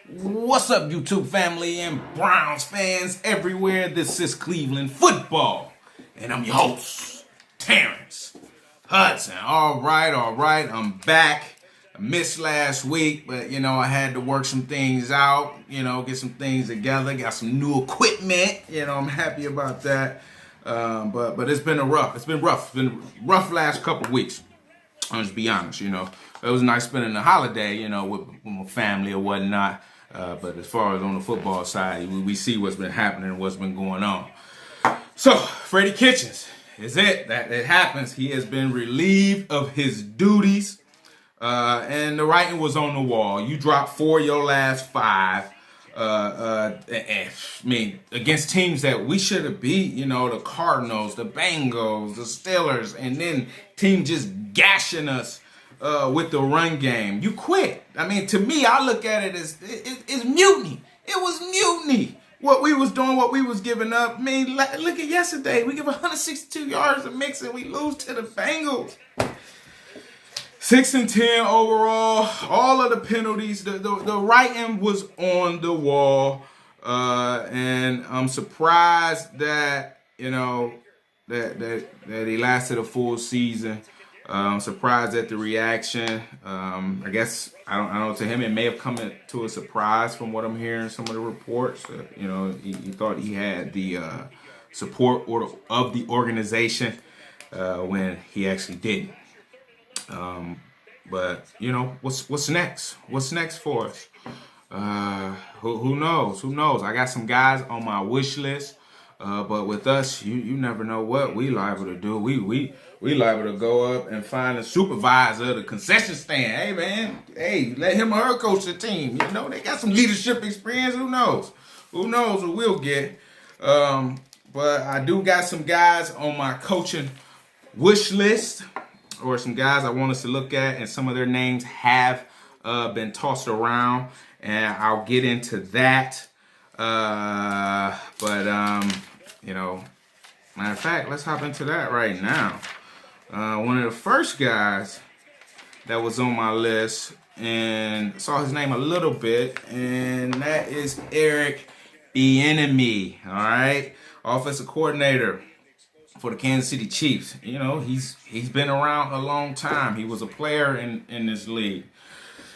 What's up, YouTube family and Browns fans everywhere? This is Cleveland Football, and I'm your host, Terrence Hudson. All right, I'm back. I missed last week, but I had to work some things out, get some things together, got some new equipment, I'm happy about that. But it's been rough. It's been rough last couple of weeks. I'll just be honest, it was nice spending the holiday, with my family or whatnot. But as far as on the football side, we see what's been happening and what's been going on. So, Freddie Kitchens is it. That it happens. He has been relieved of his duties. And the writing was on the wall. You dropped 4 of your last 5. Against teams that we should have beat, the Cardinals, the Bengals, the Steelers, and then team just gashing us with the run game. You quit. To me, I look at it as it's mutiny. It was mutiny. What we was doing, what we was giving up. Look at yesterday. We give 162 yards a mix and we lose to the Bengals. 6-10 overall. All of the penalties. The writing was on the wall. And I'm surprised that, that he lasted a full season. I'm surprised at the reaction. I guess I don't know. To him, it may have come to a surprise from what I'm hearing. Some of the reports. He thought he had the support of the organization when he actually didn't. But what's next? What's next for us? Who knows? Who knows? I got some guys on my wish list. But with us, you never know what we liable to do. We liable to go up and find a supervisor of the concession stand. Hey man, let him or her coach the team. They got some leadership experience. Who knows? Who knows what we'll get? But I do got some guys on my coaching wish list, or some guys I want us to look at, and some of their names have been tossed around, and I'll get into that. Matter of fact, let's hop into that right now. One of the first guys that was on my list, and saw his name a little bit, and that is Eric Bieniemy. All right, offensive coordinator for the Kansas City Chiefs. He's been around a long time. He was a player in this league.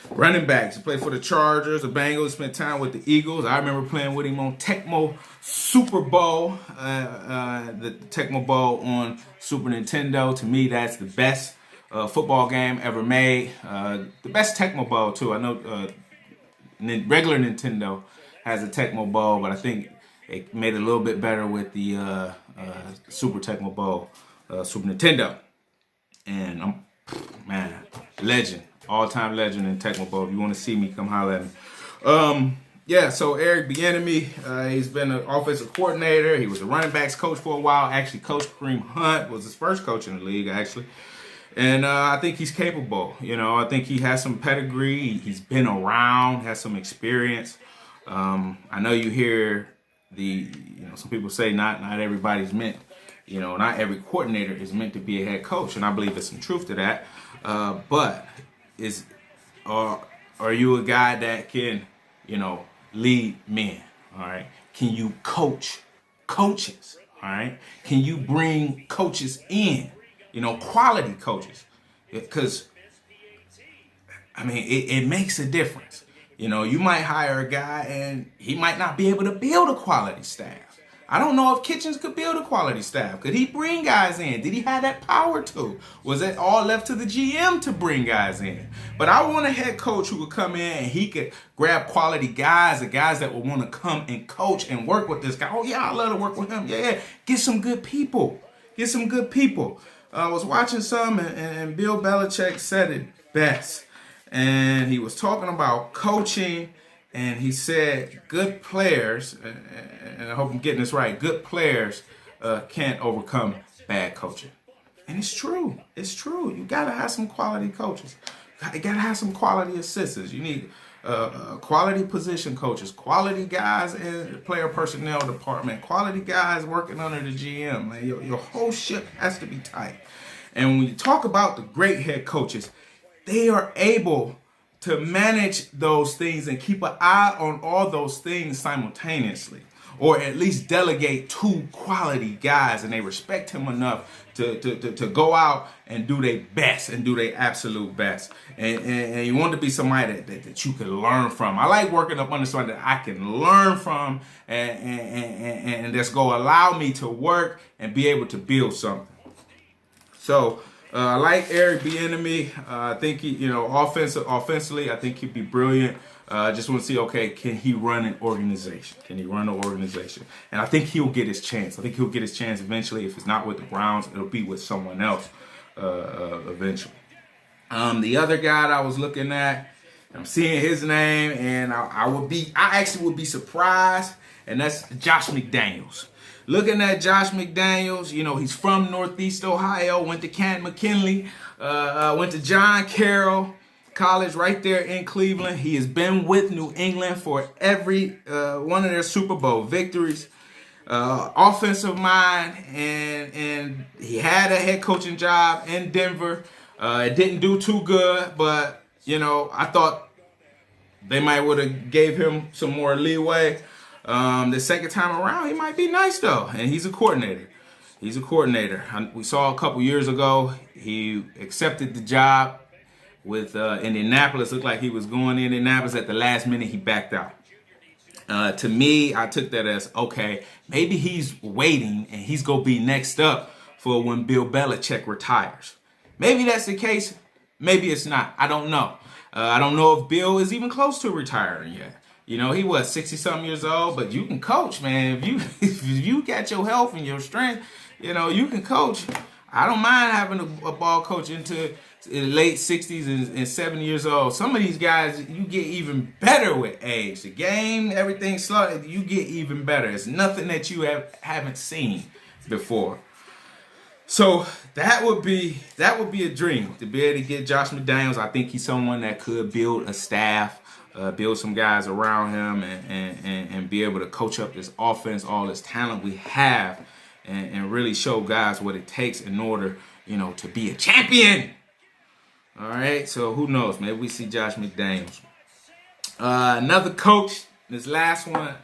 Running backs. He played for the Chargers, the Bengals, spent time with the Eagles. I remember playing with him on Tecmo Super Bowl, the Tecmo Bowl on Super Nintendo. To me, that's the best football game ever made. The best Tecmo Bowl, too. I know regular Nintendo has a Tecmo Bowl, but I think it made it a little bit better with the Super Tecmo Bowl, Super Nintendo. And legend. All-time legend in Tecmo Bowl. If you want to see me, come holler at me. So Eric Bieniemy, he's been an offensive coordinator. He was a running backs coach for a while. Actually, Coach Kareem Hunt was his first coach in the league, actually. And I think he's capable. I think he has some pedigree. He's been around, has some experience. I know you hear some people say not everybody's meant, not every coordinator is meant to be a head coach. And I believe there's some truth to that. But are you a guy that can, lead men? All right. Can you coach coaches? All right. Can you bring coaches in? Quality coaches, because it makes a difference. You might hire a guy and he might not be able to build a quality staff. I don't know if Kitchens could build a quality staff. Could he bring guys in? Did he have that power to? Was it all left to the GM to bring guys in? But I want a head coach who would come in and he could grab quality guys, the guys that would want to come and coach and work with this guy. Oh, yeah, I love to work with him. Yeah. Get some good people. I was watching some, and Bill Belichick said it best. And he was talking about coaching. And he said, good players, and I hope I'm getting this right, good players can't overcome bad coaching. And it's true. It's true. You got to have some quality coaches. You got to have some quality assistants. You need quality position coaches, quality guys in the player personnel department, quality guys working under the GM. Man, your whole ship has to be tight. And when you talk about the great head coaches, they are able to manage those things and keep an eye on all those things simultaneously, or at least delegate 2 quality guys and they respect him enough to go out and do their best and do their absolute best. And you want to be somebody that you can learn from. I like working up under somebody that I can learn from and that's going to allow me to work and be able to build something. So I like Eric Bieniemy. I think he, offensively, I think he'd be brilliant. I just want to see, okay, can he run an organization? Can he run an organization? And I think he'll get his chance. I think he'll get his chance eventually. If it's not with the Browns, it'll be with someone else eventually. The other guy that I was looking at, I'm seeing his name, and I actually would be surprised, and that's Josh McDaniels. Looking at Josh McDaniels, he's from Northeast Ohio, went to Canton McKinley, went to John Carroll College right there in Cleveland. He has been with New England for every one of their Super Bowl victories. Offensive mind, and he had a head coaching job in Denver. It didn't do too good, but, I thought they might would have gave him some more leeway. The second time around, he might be nice, though. And he's a coordinator. We saw a couple years ago, he accepted the job with Indianapolis. Looked like he was going to Indianapolis. At the last minute, he backed out. To me, I took that as, okay, maybe he's waiting and he's going to be next up for when Bill Belichick retires. Maybe that's the case. Maybe it's not. I don't know. I don't know if Bill is even close to retiring yet. He was 60-something years old, but you can coach, man. If you got your health and your strength, you can coach. I don't mind having a ball coach into late 60s and 70 years old. Some of these guys, you get even better with age. The game, everything slow, you get even better. It's nothing that you haven't seen before. So that would be a dream to be able to get Josh McDaniels. I think he's someone that could build a staff, build some guys around him, and be able to coach up this offense, all this talent we have, and really show guys what it takes in order, to be a champion. All right, so who knows? Maybe we see Josh McDaniels. Another coach, this last one,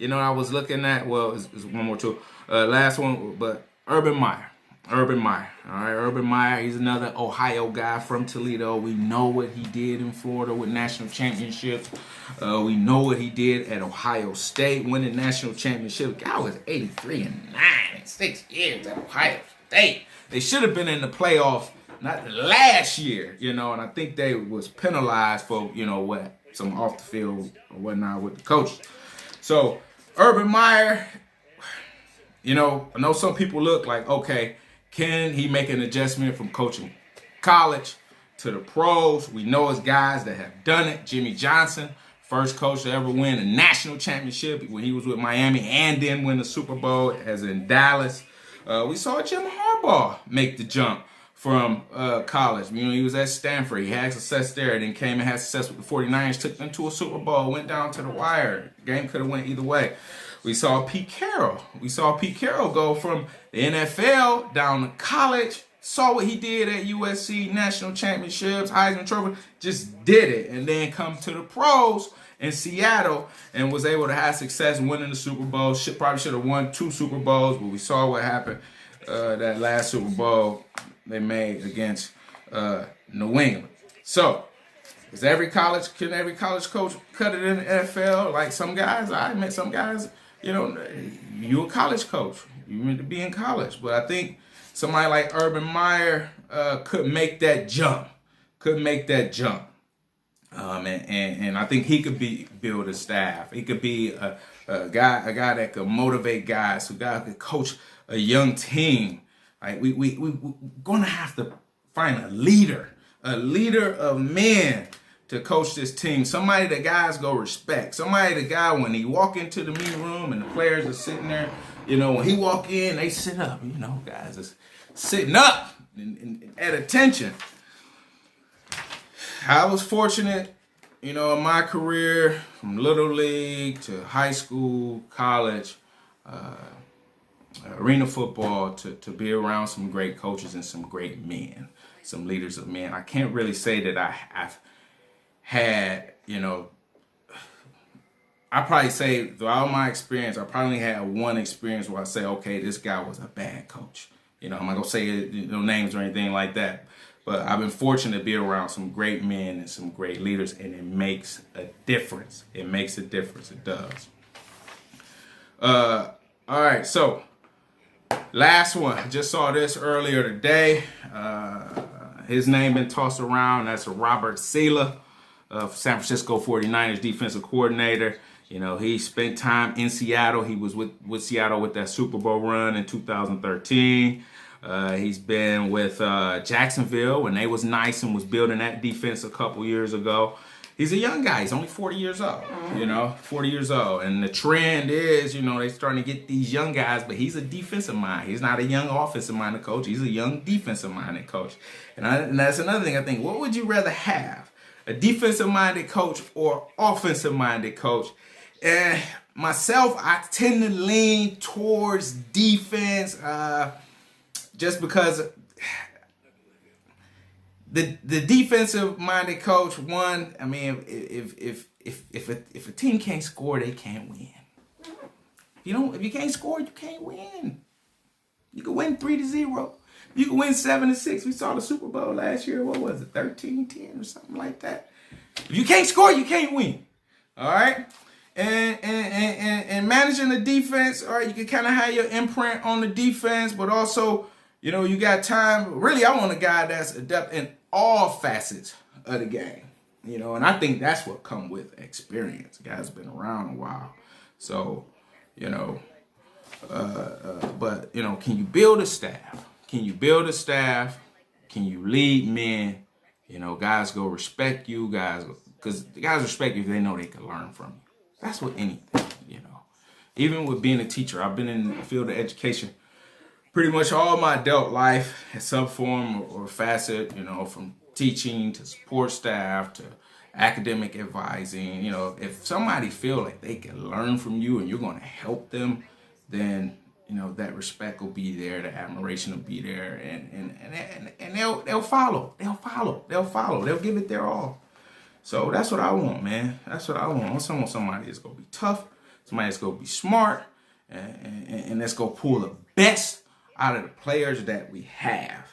I was looking at, well, it's one more too. Last one, but Urban Meyer. All right, Urban Meyer, he's another Ohio guy from Toledo. We know what he did in Florida with national championships. We know what he did at Ohio State, winning national championship. Guy was 83-9 in 6 years at Ohio State. They should have been in the playoffs, not last year, and I think they was penalized for, some off the field or whatnot with the coach. So Urban Meyer, I know some people look like, okay, can he make an adjustment from coaching college to the pros? We know as guys that have done it. Jimmy Johnson, first coach to ever win a national championship when he was with Miami and then win the Super Bowl as in Dallas. We saw Jim Harbaugh make the jump from college. He was at Stanford. He had success there, then came and had success with the 49ers, took them to a Super Bowl, went down to the wire. Game could have went either way. We saw Pete Carroll. Go from the NFL down to college. Saw what he did at USC, national championships, Heisman Trophy. Just did it. And then come to the pros in Seattle and was able to have success winning the Super Bowl. Probably should have won 2 Super Bowls, but we saw what happened that last Super Bowl they made against New England. So, can every college coach cut it in the NFL? Like some guys, I admit some guys, you a college coach. You meant to be in college. But I think somebody like Urban Meyer could make that jump. And I think he could build a staff. He could be a guy that could motivate guys, a guy that could coach a young team. Like we're gonna have to find a leader of men to coach this team. Somebody that guys go respect. Somebody that guy when he walk into the meeting room and the players are sitting there, when he walk in, they sit up. Guys is sitting up and at attention. I was fortunate, in my career, from Little League to high school, college, arena football, to be around some great coaches and some great men, some leaders of men. I can't really say that I've had, I probably say throughout my experience, I probably had one experience where I say, okay, this guy was a bad coach. I'm not gonna say names or anything like that, but I've been fortunate to be around some great men and some great leaders, and it makes a difference. It makes a difference. It does. All right, so last one. I just saw this earlier today. His name been tossed around. That's Robert Saleh, San Francisco 49ers defensive coordinator. He spent time in Seattle. He was with Seattle with that Super Bowl run in 2013. He's been with Jacksonville when they was nice and was building that defense a couple years ago. He's a young guy. He's only 40 years old, 40 years old. And the trend is, they're starting to get these young guys, but he's a defensive mind. He's not a young offensive-minded coach. He's a young defensive-minded coach. And that's another thing I think. What would you rather have? A defensive-minded coach or offensive-minded coach? And myself, I tend to lean towards defense just because the defensive-minded coach, one, I mean, if a team can't score, they can't win. If you can't score, you can't win. You can win 3-0. You can win 7-6. We saw the Super Bowl last year. What was it, 13-10 or something like that? If you can't score, you can't win. All right. And managing the defense, all right, you can kind of have your imprint on the defense, but also, you got time. Really, I want a guy that's adept in all facets of the game, and I think that's what comes with experience. The guy's been around a while. So, but, can you build a staff? Can you build a staff? Can you lead men? Guys go respect you, because the guys respect you if they know they can learn from you. That's what anything, Even with being a teacher, I've been in the field of education pretty much all my adult life in some form or facet, from teaching to support staff to academic advising. If somebody feel like they can learn from you and you're going to help them, then, that respect will be there, the admiration will be there, and they'll follow. They'll give it their all. So that's what I want, man. That's what I want. I want somebody that's going to be tough, somebody that's going to be smart, and that's going to pull the best out of the players that we have.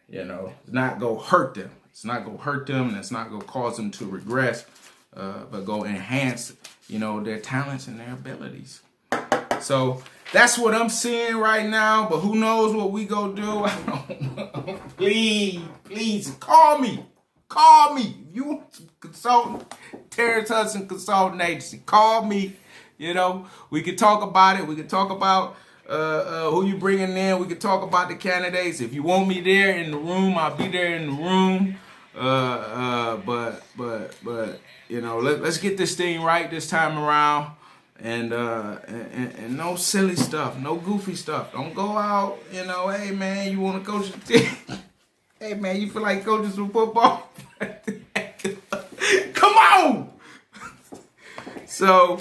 It's not going to hurt them. It's not going to hurt them, and it's not going to cause them to regress, but go enhance, their talents and their abilities. So that's what I'm seeing right now, but who knows what we going to do? I don't know. Please, call me. You want some consultant, Terrence Hudson Consulting Agency. Call me. We can talk about it. We can talk about who you bringing in. We can talk about the candidates. If you want me there in the room, I'll be there in the room. But let's get this thing right this time around. And no silly stuff, no goofy stuff. Don't go out, hey man, you want to coach the team? Hey man, you feel like coaching some football? Come on! So,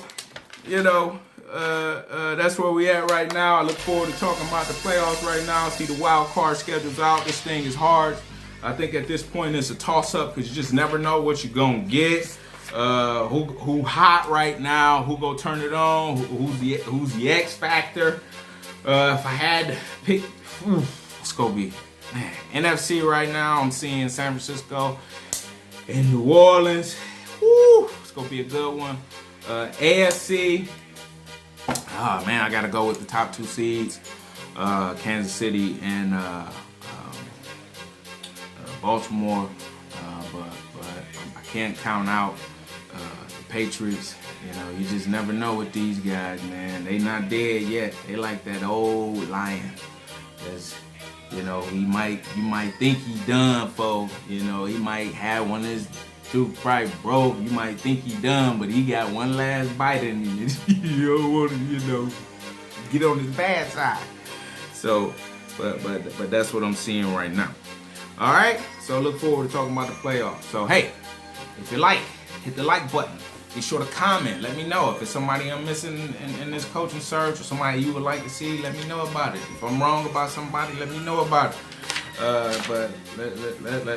that's where we at right now. I look forward to talking about the playoffs right now. See the wild card schedules out. This thing is hard. I think at this point it's a toss-up because you just never know what you're going to get. Who hot right now? Who gonna turn it on? Who's the X factor? If I had to pick, it's gonna be NFC right now. I'm seeing San Francisco and New Orleans. It's gonna be a good one. AFC. Oh man, I gotta go with the top two seeds, Kansas City and Baltimore. But I can't count out the Patriots. You just never know with these guys, man. They not dead yet. They like that old lion. You might think he done, folks. He might have one of his tooth probably broke. You might think he done, but he got one last bite in him. You don't want to, get on his bad side. So, but that's what I'm seeing right now. All right. So look forward to talking about the playoffs. So hey, if you like, hit the like button. Be sure to comment. Let me know if it's somebody I'm missing in this coaching search or somebody you would like to see. Let me know about it. If I'm wrong about somebody, let me know about it. But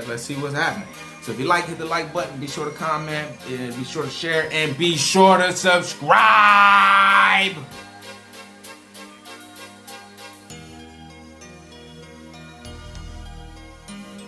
let's see what's happening. So if you like, hit the like button. Be sure to comment, and be sure to share, and be sure to subscribe.